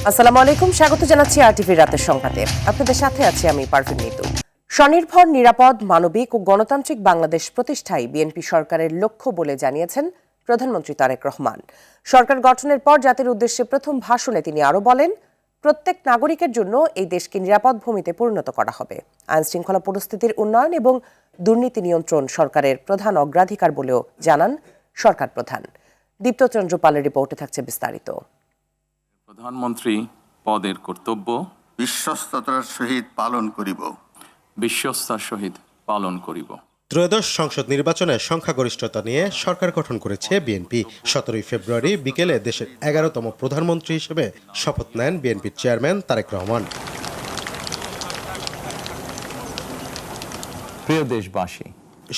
আসসালামু আলাইকুম, স্বাগত জানাচ্ছি আরটিভি রাতের সংবাদে। আপনাদের সাথে আছি আমি পারভিন মিতু। স্বনির্ভর, নিরাপদ, মানবিক ও গণতান্ত্রিক বাংলাদেশ প্রতিষ্ঠাই বিএনপি সরকারের লক্ষ্য বলে জানিয়েছেন প্রধানমন্ত্রী তারেক রহমান। সরকার গঠনের পর জাতির উদ্দেশ্যে প্রথম ভাষণে তিনি আরও বলেন, প্রত্যেক নাগরিকের জন্য এই দেশকে নিরাপদ ভূমিতে পরিণত করা হবে। আইন শৃঙ্খলা পরিস্থিতির উন্নয়ন এবং দুর্নীতি নিয়ন্ত্রণ সরকারের প্রধান অগ্রাধিকার বলেও জানান সরকার প্রধান। দীপ্তচন্দ্র পালের রিপোর্টে থাকছে বিস্তারিত। প্রধানমন্ত্রী পদের কর্তব্য বিশ্বস্ততার সহিত পালন করিব। বিশ্বস্তার সহিত পালন করিব। ত্রয়োদশ সংসদ নির্বাচনে সংখ্যাগরিষ্ঠতা নিয়ে সরকার গঠন করেছে বিএনপি। 17 ফেব্রুয়ারি বিকেলে দেশের 11তম প্রধানমন্ত্রী হিসেবে শপথ নেন বিএনপির চেয়ারম্যান তারেক রহমান। প্রিয় দেশবাসী,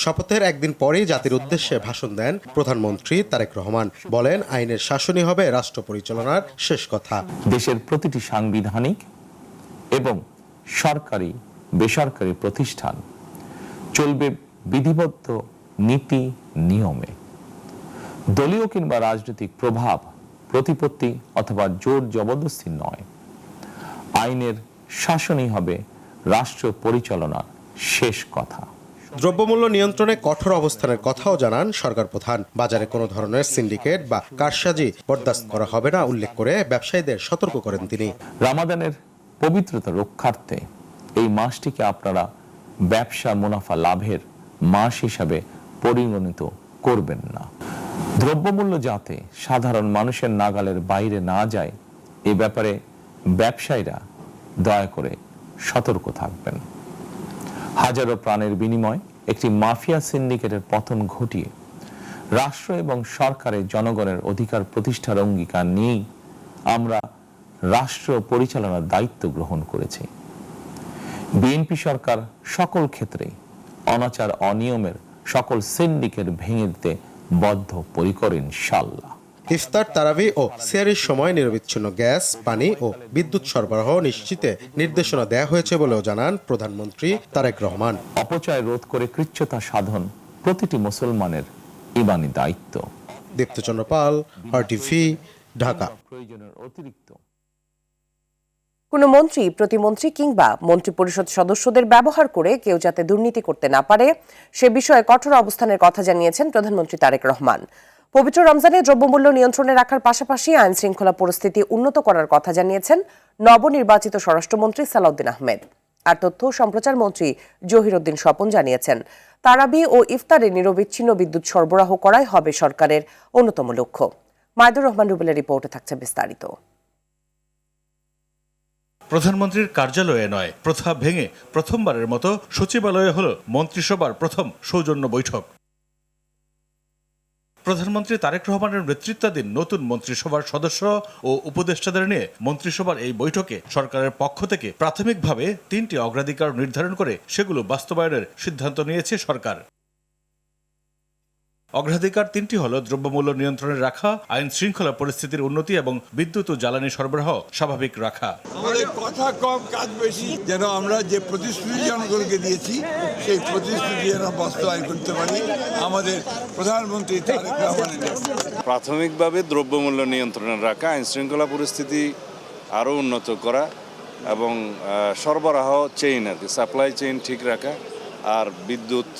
শপথের একদিন পরেই জাতির উদ্দেশ্যে ভাষণ দেন প্রধানমন্ত্রী তারেক রহমান। বলেন, আইনের শাসনই হবে রাষ্ট্র পরিচালনার শেষ কথা। দেশের প্রতিটি সাংবিধানিক এবং সরকারি বেসরকারি প্রতিষ্ঠান চলবে বিধিবদ্ধ নীতি নিয়মে। দলীয় কিংবা রাজনৈতিক প্রভাব, প্রতিপত্তি অথবা জোর জবরদস্তি নয়। আইনের শাসনই হবে রাষ্ট্র পরিচালনার শেষ কথা। দ্রব্যমূল্য নিয়ন্ত্রণে কঠোর অবস্থানের কথাও জানান সরকার প্রধান। বাজারে কোনো ধরনের সিন্ডিকেট বা কারসাজি বরদাস্ত করা হবে না উল্লেখ করে ব্যবসায়ীদের সতর্ক করেন তিনি। রামাদানের পবিত্রতা রক্ষার্থে এই মাসটিকে আপনারা ব্যবসা মুনাফা লাভের মাস হিসাবে পরিগণিত করবেন না। দ্রব্যমূল্য যাতে সাধারণ মানুষের নাগালের বাইরে না যায়, এ ব্যাপারে ব্যবসায়ীরা দয়া করে সতর্ক থাকবেন। হাজারো প্রাণের বিনিময় একটি মাফিয়া সিন্ডিকেটের পতন ঘটিয়ে রাষ্ট্র এবং সরকারের জনগণের অধিকার প্রতিষ্ঠার অঙ্গীকার নিয়েই আমরা রাষ্ট্র পরিচালনার দায়িত্ব গ্রহণ করেছি। বিএনপি সরকার সকল ক্ষেত্রে অনাচার অনিয়মের সকল সিন্ডিকেট ভেঙে দিতে বদ্ধপরিকর ইনশাআল্লাহ। ইফতার, তারাবি ও সেহরির সময় নিরবিচ্ছিন্ন গ্যাস, পানি ও বিদ্যুৎ সরবরাহ নিশ্চিতে নির্দেশনা দেয়া হয়েছে বলেও জানান প্রধানমন্ত্রী তারেক রহমান। অপচয় রোধ করে কৃচ্ছতা সাধন প্রতিটি মুসলমানের ঈমানি দায়িত্ব। দীপ্তচন্দ্র পাল, আরটিভি, ঢাকা। প্রয়োজনের অতিরিক্ত কোনো মন্ত্রী, প্রতিমন্ত্রী কিংবা মন্ত্রিপরিষদ সদস্যদের ব্যবহার করে কেউ যাতে দুর্নীতি করতে না পারে সে বিষয়ে কঠোর অবস্থানের কথা জানিয়েছেন প্রধানমন্ত্রী তারেক রহমান। পবিত্র রমজানে দ্রব্যমূল্য নিয়ন্ত্রণে রাখার পাশাপাশি আইন শৃঙ্খলা পরিস্থিতি উন্নত করার কথা জানিয়েছেন নবনির্বাচিত স্বরাষ্ট্রমন্ত্রী সালাউদ্দিন আহমেদ। আর তথ্য ও সম্প্রচার মন্ত্রী জহিরউদ্দিন স্বপন জানিয়েছেন, তারাবি ও ইফতারে নিরবিচ্ছিন্ন বিদ্যুৎ সরবরাহ করাই হবে সরকারের অন্যতম লক্ষ্য। মাইদুর রহমান রুবেলের রিপোর্টে থাকছে বিস্তারিত। প্রধানমন্ত্রীর কার্যালয়ে নয়, প্রথা ভেঙে প্রথমবারের মতো সচিবালয়ে হল মন্ত্রিসভার প্রথম সৌজন্য বৈঠক। প্রধানমন্ত্রী তারেক রহমানের নেতৃত্বাধীন নতুন মন্ত্রিসভার সদস্য ও উপদেষ্টাদের নিয়ে মন্ত্রিসভার এই বৈঠকে সরকারের পক্ষ থেকে প্রাথমিকভাবে 3টি অগ্রাধিকার নির্ধারণ করে সেগুলো বাস্তবায়নের সিদ্ধান্ত নিয়েছে সরকার। অগ্রাধিকার 3টি হল দ্রব্যমূল্য নিয়ন্ত্রণে রাখা, আইন শৃঙ্খলা পরিস্থিতির উন্নতি এবং বিদ্যুৎ ও জ্বালানি সরবরাহ স্বাভাবিক রাখা। আমাদের কথা কম কাজ বেশি, যেন আমরা যে প্রতিশ্রুতি জনগণকে দিয়েছি সেই প্রতিশ্রুতি যেন বাস্তবায়ন করতে পারি আমাদের প্রধানমন্ত্রী তারেক রহমানের। প্রাথমিকভাবে দ্রব্যমূল্য নিয়ন্ত্রণে রাখা, আইন শৃঙ্খলা পরিস্থিতি আরও উন্নত করা এবং সরবরাহ চেইন আর কি সাপ্লাই চেইন ঠিক রাখা, আর বিদ্যুৎ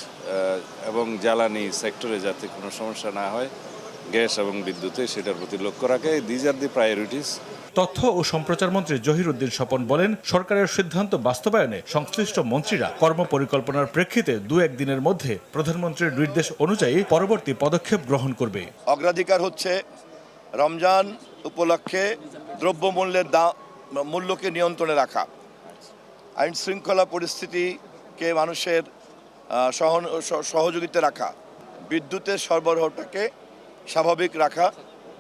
এবং জ্বালানি সেক্টরে যাতে কোনো সমস্যা না হয়, গ্যাস এবং বিদ্যুতে, সেটার প্রতি লক্ষ্য রাখে। These are the priorities. তথ্য ও সম্প্রচার মন্ত্রী জহিরউদ্দিন স্বপন বলেন, সরকারের সিদ্ধান্ত বাস্তবায়নে সংশ্লিষ্ট মন্ত্রীরা কর্মপরিকল্পনার প্রেক্ষিতে 2-1 দিনের মধ্যে প্রধানমন্ত্রীর নির্দেশ অনুযায়ী পরবর্তী পদক্ষেপ গ্রহণ করবে। অগ্রাধিকার হচ্ছে রমজান উপলক্ষে দ্রব্যমূল্যের মূল্যকে নিয়ন্ত্রণে রাখা, আইন শৃঙ্খলা পরিস্থিতিকে মানুষের সহযোগিতা রাখা, বিদ্যুতের সরবরাহটাকে স্বাভাবিক রাখা,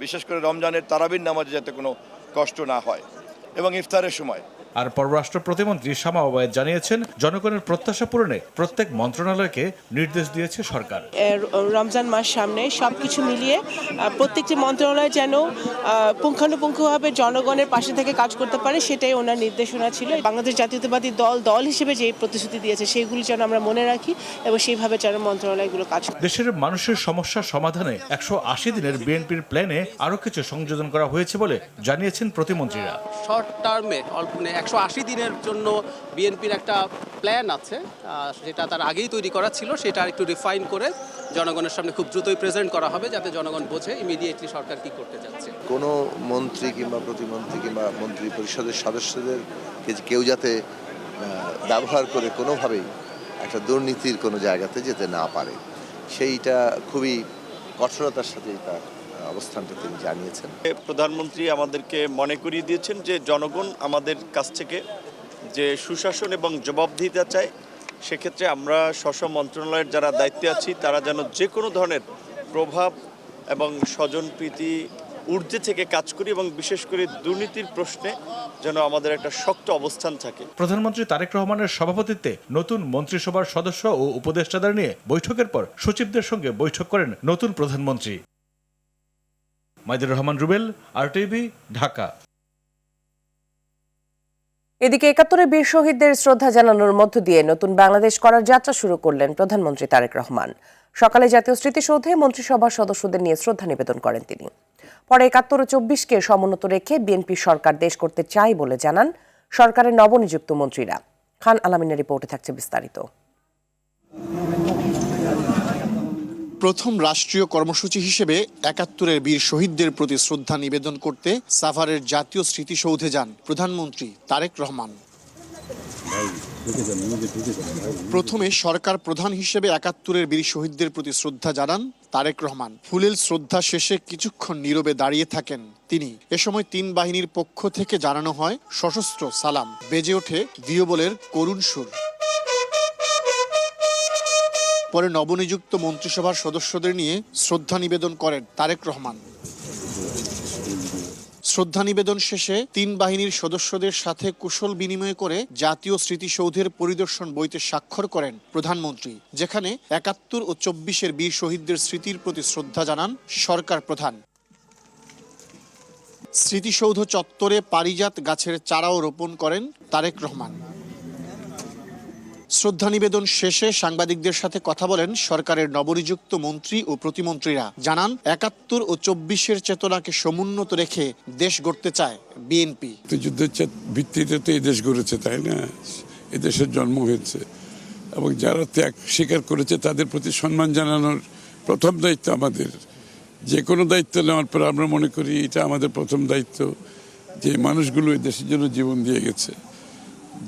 বিশেষ করে রমজানের তারাবির নামাজে যাতে কোনো কষ্ট না হয়, এবং ইফতারের সময় আর পররাষ্ট্র প্রতিমন্ত্রী শামা ওবায়েদ জানিয়েছেন, জনগণের প্রত্যাশা পূরণে প্রত্যেক মন্ত্রণালয়কে নির্দেশ দিয়েছে সরকার। রমজান মাস সামনে সবকিছু মিলিয়ে প্রত্যেকটি মন্ত্রণালয় যেন পুঙ্খানুপুঙ্খভাবে জনগণের পাশে থেকে কাজ করতে পারে, সেটাই ওনার নির্দেশনা ছিল। বাংলাদেশ জাতীয়তাবাদী দল হিসেবে যে প্রতিশ্রুতি দিয়েছে সেগুলি যেন আমরা মনে রাখি এবং সেইভাবে যেন মন্ত্রণালয়গুলো কাজ করে। দেশের মানুষের সমস্যার সমাধানে 180 দিনের বিএনপির প্ল্যানে আরো কিছু সংযোজন করা হয়েছে বলে জানিয়েছেন প্রতিমন্ত্রীরা। শর্ট টার্মে 180 দিনের জন্য বিএনপির একটা প্ল্যান আছে, যেটা তার আগেই তৈরি করা ছিল, সেটা একটু রিফাইন করে জনগণের সামনে খুব দ্রুতই প্রেজেন্ট করা হবে, যাতে জনগণ বোঝে ইমিডিয়েটলি সরকার কি করতে যাচ্ছে। কোনো মন্ত্রী কিংবা প্রতিমন্ত্রী কিংবা মন্ত্রী পরিষদের সদস্যদের কেউ যাতে ব্যবহার করে কোনোভাবেই একটা দুর্নীতির কোনো জায়গাতে যেতে না পারে, সেইটা খুবই কঠোরতার সাথে তার অবস্থানটা তিনি জানিয়েছেন। প্রধানমন্ত্রী আমাদেরকে মনে করিয়ে দিয়েছেন যে জনগণ আমাদের কাছ থেকে যে সুশাসন এবং জবাবদিহিতা চায়, সেক্ষেত্রে আমরা স্ব মন্ত্রণালয়ের যারা দায়িত্বে আছি তারা যেন যে কোনো ধরনের প্রভাব এবং স্বজনপ্রীতি ঊর্ধ্বে থেকে কাজ করি এবং বিশেষ করে দুর্নীতির প্রশ্নে যেন আমাদের একটা শক্ত অবস্থান থাকে। প্রধানমন্ত্রী তারেক রহমানের সভাপতিত্বে নতুন মন্ত্রিসভার সদস্য ও উপদেষ্টাদের নিয়ে বৈঠকের পর সচিবদের সঙ্গে বৈঠক করেন নতুন প্রধানমন্ত্রী। মাইদুর রহমান রুবেল, RTV, ঢাকা। এদিকে ৭১ বীর শহীদদের শ্রদ্ধা জানানোর মধ্য দিয়ে নতুন বাংলাদেশ করার যাত্রা শুরু করলেন প্রধানমন্ত্রী তারেক রহমান। সকালে জাতীয় স্মৃতিসৌধে মন্ত্রিসভার সদস্যদের নিয়ে শ্রদ্ধা নিবেদন করেন তিনি। পরে ৭১ ও ২৪কে সমুন্নত রেখে বিএনপি সরকার দেশ করতে চায় বলে জানান সরকারের নবনিযুক্ত মন্ত্রীরা। খান আলামিনের রিপোর্টে থাকছে বিস্তারিত। প্রথম রাষ্ট্রীয় কর্মসূচি হিসেবে ৭১-এর বীর শহীদদের প্রতি শ্রদ্ধা নিবেদন করতে সাভারের জাতীয় স্মৃতিসৌধে যান প্রধানমন্ত্রী তারেক রহমান। প্রথমে সরকার প্রধান হিসেবে ৭১-এর বীর শহীদদের প্রতি শ্রদ্ধা জানান তারেক রহমান। ফুলেল শ্রদ্ধা শেষে কিছুক্ষণ নীরবে দাঁড়িয়ে থাকেন তিনি। এ সময় ৩ বাহিনীর পক্ষ থেকে জানানো হয় সশস্ত্র সালাম। বেজে ওঠে ভিওবলের করুণ সুর। পরে নবনিযুক্ত মন্ত্রিসভার সদস্যদের নিয়ে শ্রদ্ধা নিবেদন করেন তারেক রহমান। শ্রদ্ধা নিবেদন শেষে ৩ বাহিনীর সদস্যদের সাথে কুশল বিনিময় করে জাতীয় স্মৃতিসৌধের পরিদর্শন বইতে স্বাক্ষর করেন প্রধানমন্ত্রী, যেখানে ৭১ ও ২৪-এর বীর শহীদদের স্মৃতির প্রতি শ্রদ্ধা জানান সরকার প্রধান। স্মৃতিসৌধ চত্বরে পারিজাত গাছের চারাও রোপণ করেন তারেক রহমান। শ্রদ্ধা নিবেদন শেষে সাংবাদিকদের সাথে কথা বলেন সরকারের নবনিযুক্ত মন্ত্রী ও প্রতিমন্ত্রীরা। জানান ৭১ ও ২৪-এর চেতনাকে সমুন্নত রেখে দেশ গড়তে চায় বিএনপি। যুদ্ধের ভিত্তিতে তো এই দেশ গড়েছে, তাই না? এ দেশের জন্ম হয়েছে এবং যারা ত্যাগ স্বীকার করেছে তাদের প্রতি সম্মান জানানোর প্রথম দায়িত্ব আমাদের। যে কোনো দায়িত্ব নেওয়ার পর আমরা মনে করি এটা আমাদের প্রথম দায়িত্ব, যে মানুষগুলো এই দেশের জন্য জীবন দিয়ে গেছে,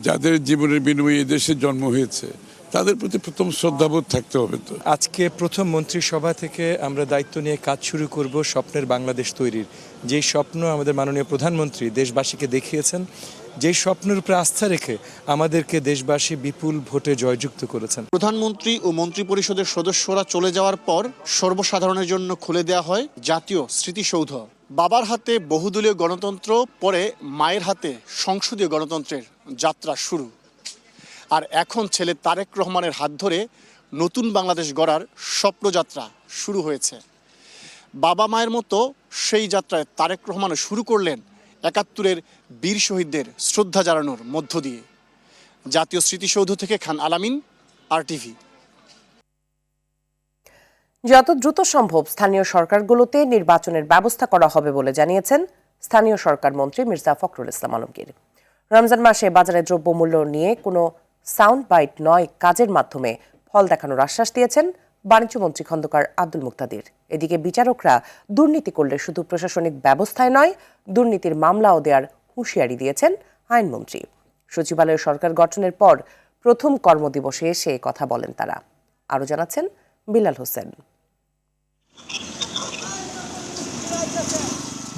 যাদের জীবনের বিনিময়ে দেশে জন্ম হয়েছে, তাদের প্রতি প্রথম শ্রদ্ধাবোধ থাকতে হবে। তো আজকে প্রথম মন্ত্রিসভা থেকে আমরা দায়িত্ব নিয়ে কাজ শুরু করব স্বপ্নের বাংলাদেশ তৈরির। যেই স্বপ্ন আমাদের মাননীয় প্রধানমন্ত্রী দেশবাসীকে দেখিয়েছেন, যেই স্বপ্নের উপরে আস্থা রেখে আমাদেরকে দেশবাসী বিপুল ভোটে জয়যুক্ত করেছেন। প্রধানমন্ত্রী ও মন্ত্রিপরিষদের সদস্যরা চলে যাওয়ার পর সর্বসাধারণের জন্য খুলে দেওয়া হয় জাতীয় স্মৃতিসৌধ। বাবার হাতে বহুদলীয় গণতন্ত্র, পরে মায়ের হাতে সংসদীয় গণতন্ত্রের যাত্রা শুরু। আর এখন ছেলে তারেক রহমানের হাত ধরে নতুন বাংলাদেশ গড়ার স্বপ্নযাত্রা শুরু হয়েছে। বাবা মায়ের মতো সেই যাত্রায় তারেক রহমান শুরু করলেন ৭১-এর বীর শহীদদের শ্রদ্ধা জানানোর মধ্য দিয়ে। জাতীয় স্মৃতিসৌধ থেকে খান আলামিন, RTV। যত দ্রুত সম্ভব স্থানীয় সরকারগুলোতে নির্বাচনের ব্যবস্থা করা হবে বলে জানিয়েছেন স্থানীয় সরকার মন্ত্রী মির্জা ফখরুল ইসলাম আলমগীর। রমজান মাসে বাজারে দ্রব্যমূল্য নিয়ে কোনো সাউন্ড বাইট নয়, কাজের মাধ্যমে ফল দেখানোর আশ্বাস দিয়েছেন বাণিজ্যমন্ত্রী খন্দকার আব্দুল মুক্তাদির। এদিকে বিচারকরা দুর্নীতি করলে শুধু প্রশাসনিক ব্যবস্থায় নয়, দুর্নীতির মামলাও দেওয়ার হুঁশিয়ারি দিয়েছেন আইনমন্ত্রী। সচিবালয়ে সরকার গঠনের পর প্রথম কর্মদিবসে এসে কথা বলেন তারা। আরও জানাচ্ছেন বিলাল হোসেন।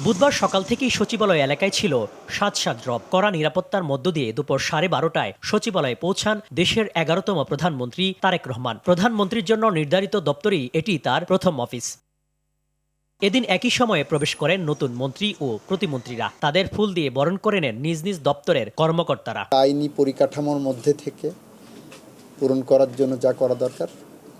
বুধবার সকাল থেকেই সচিবালয় এলাকায় ছিল সাজ রব। কড়া নিরাপত্তার মধ্য দিয়ে দুপুর 12:30টায় সচিবালয়ে পৌঁছান দেশের 11তম প্রধানমন্ত্রী তারেক রহমান। প্রধানমন্ত্রীর জন্য নির্ধারিত দপ্তরেই এটি তার প্রথম অফিস। এদিন একই সময়ে প্রবেশ করেন নতুন মন্ত্রী ও প্রতিমন্ত্রীরা। তাদের ফুল দিয়ে বরণ করে নেন নিজ নিজ দপ্তরের কর্মকর্তারা। আইনি পরিকাঠামোর মধ্যে থেকে পূরণ করার জন্য যা করা দরকার,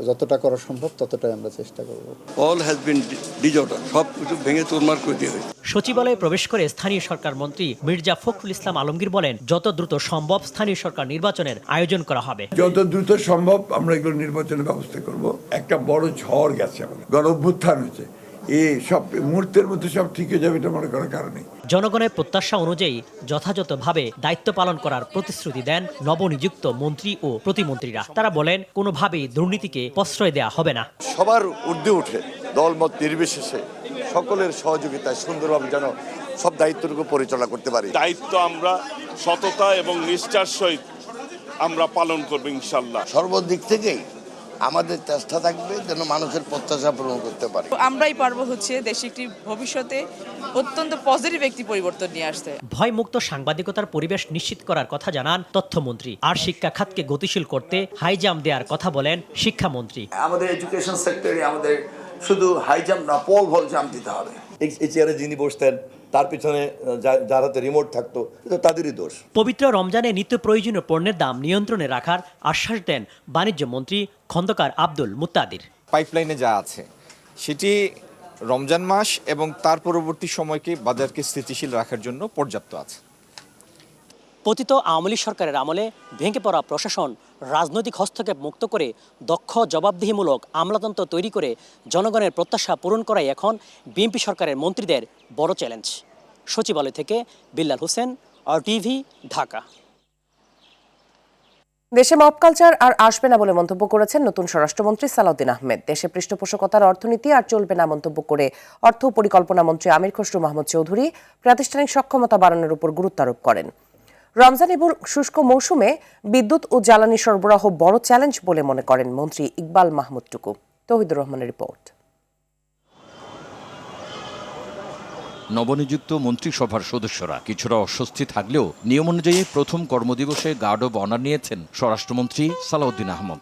যতটা করা সম্ভব ততটাই আমরা চেষ্টা করব। অল হ্যাজ বিন ডিজর্ডার, সব কিছু ভেঙে চুরমার করে দিয়ে হয়েছে। সচিবালয়ে প্রবেশ করে স্থানীয় সরকার মন্ত্রী মির্জা ফখরুল ইসলাম আলমগীর বলেন, যত দ্রুত সম্ভব স্থানীয় সরকার নির্বাচনের আয়োজন করা হবে। যত দ্রুত সম্ভব আমরা এগুলো নির্বাচনের ব্যবস্থা করব। একটা বড় ঝড় গেছে, আমাদের গণ অভ্যুত্থান হয়েছে, এই সব মুহূর্তের মধ্যে সব ঠিক হয়ে যাবে এটা মনে করার কারণে জনগণের প্রত্যাশা অনুযায়ী যথাযথভাবে দায়িত্ব পালন করার প্রতিশ্রুতি দেন নবনিযুক্ত মন্ত্রী ও প্রতিমন্ত্রীরা। তারা বলেন, কোনোভাবেই দুর্নীতিকে প্রশ্রয় দেওয়া হবে না। সবার ঊর্ধ্বে উঠে দলমত নির্বিশেষে সকলের সহযোগিতায় সুন্দরভাবে যেন সব দায়িত্বটুকু পরিচালনা করতে পারি। দায়িত্ব আমরা সততা এবং নিষ্ঠার সহিত আমরা পালন করব ইনশাল্লাহ। সর্বদিক থেকেই আমাদের চেষ্টা থাকবে যেন মানুষের প্রত্যাশা পূরণ করতে পারি। আমরাই পারবো দেশে একটি ভবিষ্যতে অত্যন্ত পজিটিভ একটি পরিবর্তন নিয়ে আসতে। ভয়মুক্ত সাংবাদিকতার পরিবেশ নিশ্চিত করার কথা জানান তথ্যমন্ত্রী। আর শিক্ষা খাতকে গতিশীল করতে হাই জাম্প দেওয়ার কথা বলেন শিক্ষামন্ত্রী। আমাদের এডুকেশন সেক্টরে আমাদের শুধু হাই জাম্প না, পোল ভল জাম্প দিতে হবে। এই চেয়ারে যিনি বসতেন তার পিছনে যার হাতে রিমোট থাকতো, এটা তাদেরই দোষ। পবিত্র রমজানে নিত্য প্রয়োজনীয় পণ্যের দাম নিয়ন্ত্রণে রাখার আশ্বাস দেন বাণিজ্য মন্ত্রী খন্দকার আব্দুল মুত্তাদির। পাইপলাইনে যা আছে সেটি রমজান মাস এবং তার পরবর্তী সময়কে বাজারকে স্থিতিশীল রাখার জন্য পর্যাপ্ত আছে। পতিত আওয়ামী লীগ সরকারের আমলে ভেঙে পড়া প্রশাসন রাজনৈতিক হস্তক্ষেপ মুক্ত করে দক্ষ জবাবদিহিমূলক আমলাতন্ত্র তৈরি করে জনগণের প্রত্যাশা পূরণ করাই এখন বিএনপি সরকারের মন্ত্রীদের বড় চ্যালেঞ্জ। সচিবালয় থেকে বিল্লাল হোসেন, RTV, ঢাকা। দেশে মব কালচার আর আসবে না বলে মন্তব্য করেছেন নতুন স্বরাষ্ট্রমন্ত্রী সালাউদ্দিন আহমেদ। দেশে পৃষ্ঠপোষকতার অর্থনীতি আর চলবে না মন্তব্য করে অর্থ ও পরিকল্পনা মন্ত্রী আমির খসরু মাহমুদ চৌধুরী প্রাতিষ্ঠানিক সক্ষমতা বাড়ানোর উপর গুরুত্ব আরোপ করেন। রমজান এবং শুষ্ক মৌসুমে বিদ্যুৎ ও জ্বালানি সরবরাহ বড় চ্যালেঞ্জ বলে মনে করেন মন্ত্রী ইকবাল মাহমুদ টুকু। তৌহিদুর রহমানের রিপোর্ট। নবনিযুক্ত মন্ত্রিসভার সদস্যরা কিছুটা অস্বস্তি থাকলেও নিয়ম অনুযায়ী প্রথম কর্মদিবসে গার্ড অব অনার নিয়েছেন স্বরাষ্ট্রমন্ত্রী সালাউদ্দিন আহমেদ।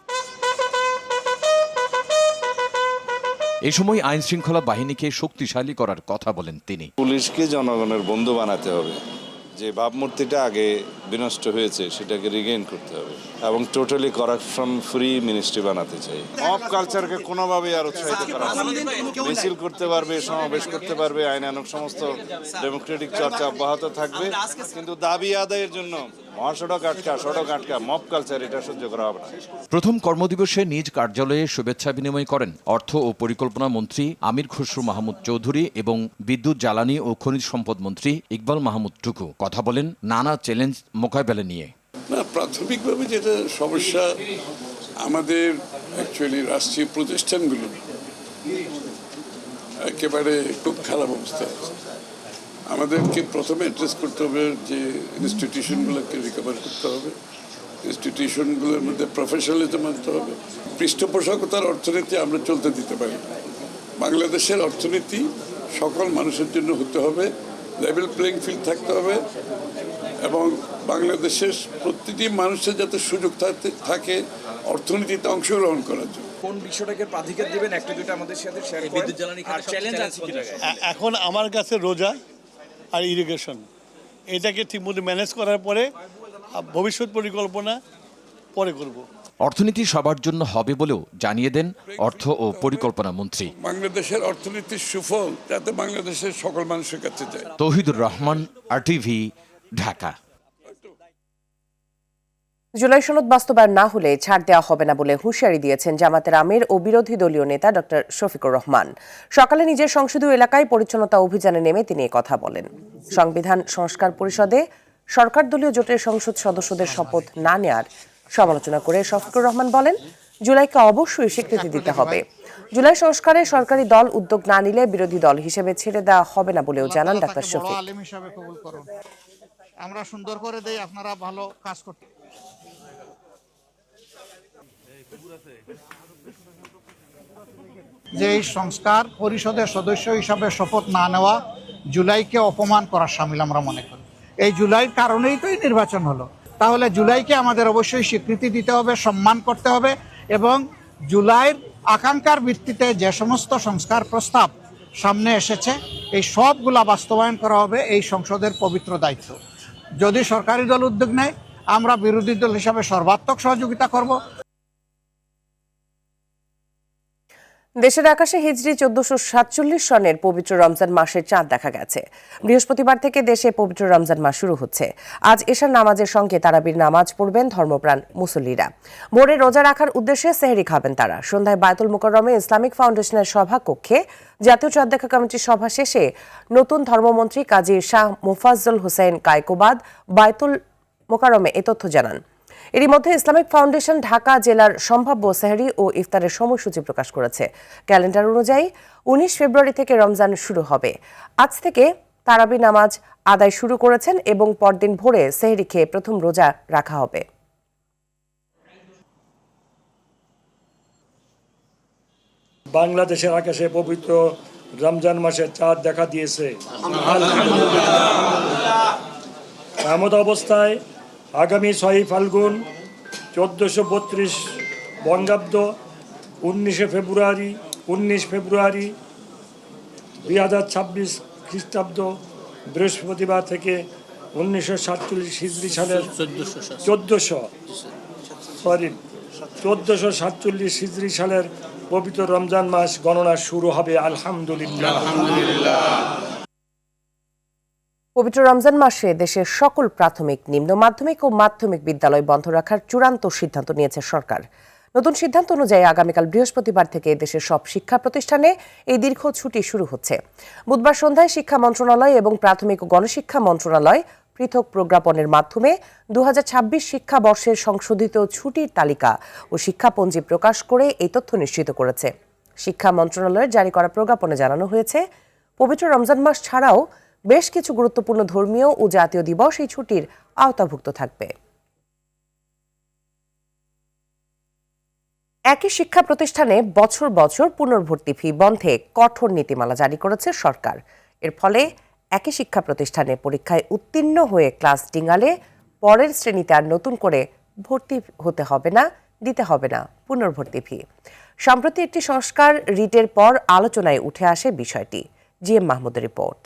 এই সময় আইন শৃঙ্খলা বাহিনীকে শক্তিশালী করার কথা বলেন তিনি। পুলিশকে জনগণের বন্ধু বানাতে হবে, যে ভাবমূর্তিটা আগে বিনষ্ট হয়েছে সেটাকে রিগেইন করতে হবে এবং টোটালি করাপশন ফ্রি মিনিস্ট্রি বানাতে চাই। মব কালচারকে কোনোভাবেই আর উৎসাহিত করা মিছিল করতে পারবে, সমাবেশ করতে পারবে, আইনানুগ সমস্ত ডেমোক্রেটিক চর্চা অব্যাহত থাকবে, কিন্তু দাবি আদায়ের জন্য মহাসড়ক আটকা, সড়ক আটকা, মব কালচার এটা সহ্য করা হবে না। প্রথম কর্মদিবসে নিজ কার্যালয়ে শুভেচ্ছা বিনিময় করেন অর্থ ও পরিকল্পনা মন্ত্রী আমির খসরু মাহমুদ চৌধুরী এবং বিদ্যুৎ, জ্বালানি ও খনিজ সম্পদ মন্ত্রী ইকবাল মাহমুদ টুকু। কথা বলেন নানা চ্যালেঞ্জ মোকাবেলা নিয়ে। না, প্রাথমিকভাবে যেটা সমস্যা আমাদের অ্যাকচুয়ালি রাষ্ট্রীয় প্রতিষ্ঠানগুলো একেবারে খুব খারাপ অবস্থা আছে। আমাদেরকে প্রথমে অ্যাড্রেস করতে হবে যে ইনস্টিটিউশনগুলোকে রিকভার করতে হবে, ইনস্টিটিউশনগুলোর মধ্যে প্রফেশনালিজম আনতে হবে। পৃষ্ঠপোষকতার অর্থনীতি আমরা চলতে দিতে পারি। বাংলাদেশের অর্থনীতি সকল মানুষের জন্য হতে হবে, লেভেল প্লেইং ফিল্ড থাকতে হবে এবং বাংলাদেশের প্রতিটি মানুষের যাতে সুযোগ থাকে অর্থনীতিতে অংশগ্রহণ করার জন্য। কোন বিষয়টাকে প্রাধিকার দিবেন একটা দুটো আমাদের সাথে শেয়ার করেন। বিদ্যুৎ জ্বালানি খাতে চ্যালেঞ্জ আছে কি জায়গায়? এখন আমার কাছে রোজা আর ইরিগেশন, এটাকে ঠিকমতো ম্যানেজ করার পরে ভবিষ্যৎ পরিকল্পনা পরে করব। অর্থনীতি সবার জন্য হবে বলেও জানিয়ে দেন অর্থ ও পরিকল্পনা মন্ত্রী। বাংলাদেশের অর্থনীতির সুফল যাতে বাংলাদেশের সকল মানুষের কাছে যায়। তৌহিদুর রহমান, RTV, ঢাকা। জুলাই সনদ বাস্তবায়ন না হলে ছাড় দেওয়া হবে না বলে হুঁশিয়ারি দিয়েছেন জামাতের আমির ও বিরোধী দলীয় নেতা ডক্টর শফিকুর রহমান। সকালে নিজের সংসদীয় এলাকায় পরিচ্ছন্নতা অভিযানে নেমে তিনি কথা বলেন। সংবিধান সংস্কার পরিষদে সরকার দলীয় জোটের সংসদ সদস্যদের শপথ না নেয়ার সমালোচনা করে শফিকুর রহমান বলেন, জুলাইকে অবশ্যই স্বীকৃতি দিতে হবে। জুলাই সংস্কারে সরকারি দল উদ্যোগ না নিলে বিরোধী দল হিসেবে ছেড়ে দেওয়া হবে না বলেও জানান ডাক্তার শফিক। আমরা সুন্দর করে দেই, আপনারা ভালো কাজ করতে। যে এই সংস্কার পরিষদের সদস্য হিসাবে শপথ না নেওয়া জুলাইকে অপমান করার শামিল আমরা মনে করি। এই জুলাইয়ের কারণেই তো এই নির্বাচন হলো। তাহলে জুলাইকে আমাদের অবশ্যই স্বীকৃতি দিতে হবে, সম্মান করতে হবে এবং জুলাইয়ের আকাঙ্ক্ষার ভিত্তিতে যে সমস্ত সংস্কার প্রস্তাব সামনে এসেছে, এই সবগুলা বাস্তবায়ন করা হবে এই সংসদের পবিত্র দায়িত্ব। যদি সরকারি দল উদ্যোগ নেয়, আমরা বিরোধী দল হিসাবে সর্বাত্মক সহযোগিতা করব। দেশের আকাশে হিজরি 1447 সনের পবিত্র রমজান মাসের চাঁদ দেখা গেছে। বৃহস্পতিবার থেকে দেশে পবিত্র রমজান মাস শুরু হচ্ছে। আজ এশার নামাজের সঙ্গে তারাবির নামাজ পড়বেন ধর্মপ্রাণ মুসল্লিরা। ভোরে রোজা রাখার উদ্দেশ্যে সেহরি খাবেন তারা। সন্ধ্যায় বায়তুল মোকাররমে ইসলামিক ফাউন্ডেশনের সভা কক্ষে জাতীয় চাঁদ দেখা কমিটির সভা শেষে নতুন ধর্মমন্ত্রী কাজী শাহ মুফাজ্জল হোসেন কায়কোবাদ বায়তুল মোকাররমে এ তথ্য জানান। এরই মধ্যে ইসলামিক ফাউন্ডেশন ঢাকা জেলার সম্ভাব্য সেহরি ও ইফতারের সময়সূচি প্রকাশ করেছে। ক্যালেন্ডার অনুযায়ী 19 ফেব্রুয়ারি থেকে রমজান শুরু হবে। আজ থেকে তারাবি নামাজ আদায় শুরু করেছেন এবং পরদিন ভোরে সেহরি খেয়ে প্রথম রোজা রাখা হবে। বাংলাদেশের আকাশে পবিত্র রমজান মাসের চাঁদ দেখা দিয়েছে। এমত অবস্থায় আগামী 6 ফাল্গুন 1432 বঙ্গাব্দ 19 ফেব্রুয়ারি 2026 খ্রিস্টাব্দ বৃহস্পতিবার থেকে 1947 হিজরি সালের 1447 হিজরি সালের পবিত্র রমজান মাস গণনা শুরু হবে। আলহামদুলিল্লাহ। পবিত্র রমজান মাসে দেশের সকল প্রাথমিক, নিম্ন মাধ্যমিক ও মাধ্যমিক বিদ্যালয় বন্ধ রাখার চূড়ান্ত সিদ্ধান্ত নিয়েছে সরকার। নতুন সিদ্ধান্ত অনুযায়ী আগামীকাল বৃহস্পতিবার থেকে দেশের সব শিক্ষা প্রতিষ্ঠানে এই দীর্ঘ ছুটি শুরু হচ্ছে। বুধবার সন্ধ্যায় শিক্ষা মন্ত্রণালয় এবং প্রাথমিক ও গণশিক্ষা মন্ত্রণালয় পৃথক প্রজ্ঞাপনের মাধ্যমে 2026 শিক্ষাবর্ষের সংশোধিত ছুটির তালিকা ও শিক্ষাপঞ্জি প্রকাশ করে এই তথ্য নিশ্চিত করেছে। শিক্ষা মন্ত্রণালয়ের জারি করা প্রজ্ঞাপনে জানানো হয়েছে, পবিত্র রমজান মাস ছাড়াও বেশ কিছু গুরুত্বপূর্ণ ধর্মীয় ও জাতীয় দিবস এই ছুটির আওতাভুক্ত থাকবে। একই শিক্ষা প্রতিষ্ঠানে বছর বছর পুনর্ভর্তি ফি বন্ধে কঠোর নীতিমালা জারি করেছে সরকার। এর ফলে একই শিক্ষা প্রতিষ্ঠানে পরীক্ষায় উত্তীর্ণ হয়ে ক্লাস ডিঙালে পরের শ্রেণীতে আর নতুন করে ভর্তি হতে হবে না, দিতে হবে না পুনর্ভর্তি ফি। সম্প্রতি একটি সংস্কার রিটের পর আলোচনায় উঠে আসে বিষয়টি। জিএম মাহমুদের রিপোর্ট।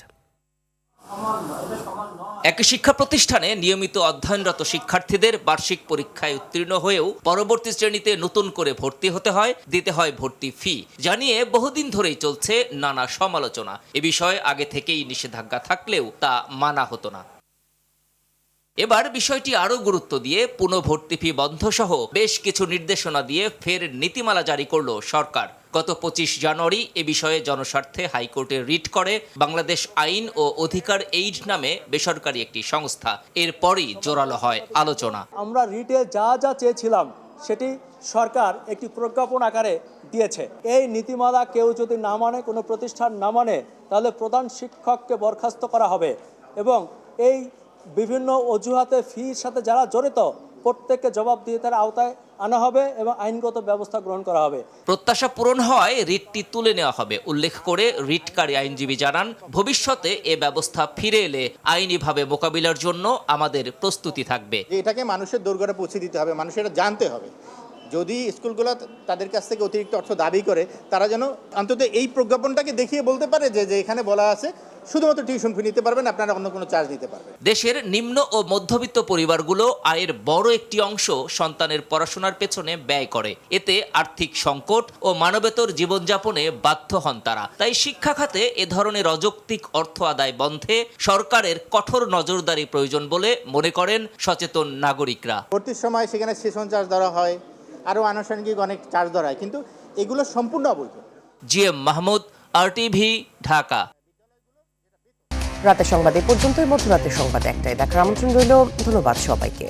একই শিক্ষা প্রতিষ্ঠানে নিয়মিত অধ্যয়নরত শিক্ষার্থীদের বার্ষিক পরীক্ষায় উত্তীর্ণ হয়েও পরবর্তী শ্রেণীতে নতুন করে ভর্তি হতে হয়, দিতে হয় ভর্তি ফি জানিয়ে বহুদিন ধরেই চলছে নানা সমালোচনা। এ বিষয়ে আগে থেকেই নিষেধাজ্ঞা থাকলেও তা মানা হতো না। এবার বিষয়টি আরও গুরুত্ব দিয়ে পুনঃভর্তি ফি বন্ধ সহ বেশ কিছু নির্দেশনা দিয়ে ফের নীতিমালা জারি করল সরকার। গত 25 জানুয়ারি এ বিষয়ে জনস্বার্থে হাইকোর্টে রিট করে বাংলাদেশ আইন ও অধিকার এইড নামে বেসরকারি একটি সংস্থা। এরপরই জোরালো হয় আলোচনা। আমরা রিটে যা যা চেয়েছিলাম সেটি সরকার একটি প্রজ্ঞাপন আকারে দিয়েছে। এই নীতিমালা কেউ যদি না মানে, কোনো প্রতিষ্ঠান না মানে, তাহলে প্রধান শিক্ষককে বরখাস্ত করা হবে এবং এই বিভিন্ন অজুহাতে ফির সাথে যারা জড়িত প্রত্যেককে জবাবদিহিতার আওতায় আনা হবে এবং আইনগত ব্যবস্থা গ্রহণ করা হবে। প্রত্যাশা পূরণ হওয়ায় রিটটি তুলে নেওয়া হবে উল্লেখ করে রিটকারী আইনজীবী জানান, ভবিষ্যতে এ ব্যবস্থা ফিরে এলে আইনিভাবে মোকাবিলার জন্য আমাদের প্রস্তুতি থাকবে। এটাকে মানুষের দোরগোড়ায় পৌঁছে দিতে হবে, মানুষের জানতে হবে। যদি স্কুলগুলো তাদের কাছ থেকে অতিরিক্ত অর্থ দাবি করে, তারা যেন অন্তত এই প্রজ্ঞাপনটাকে দেখিয়ে বলতে পারে যে এখানে বলা আছে শুধুমাত্র টিউশন ফি নিতে পারবেন, আপনারা অন্য কোনো চার্জ নিতে পারবেন। দেশের নিম্ন ও মধ্যবিত্ত পরিবারগুলো আয়ের বড় একটি অংশ সন্তানের পড়াশোনার পেছনে ব্যয় করে। এতে আর্থিক সংকট ও মানবেতর জীবনযাপনে বাধ্য হন তারা। তাই শিক্ষা খাতে এ ধরনের অযৌক্তিক অর্থ আদায় বন্ধে সরকারের কঠোর নজরদারি প্রয়োজন বলে মনে করেন সচেতন নাগরিকরা। ভর্তির সময় সেখানে সেশন চার্জ ধরা হয়, আরও আনুষঙ্গিক অনেক চার্জ ধরা হয়, কিন্তু এগুলো সম্পূর্ণ অবৈধ। GM Mahmud, RTV, Dhaka. রাতের সংবাদ এ পর্যন্তই। মধ্যরাতের সংবাদ একটাই দেখার আমন্ত্রণ রইল। ধন্যবাদ সবাইকে।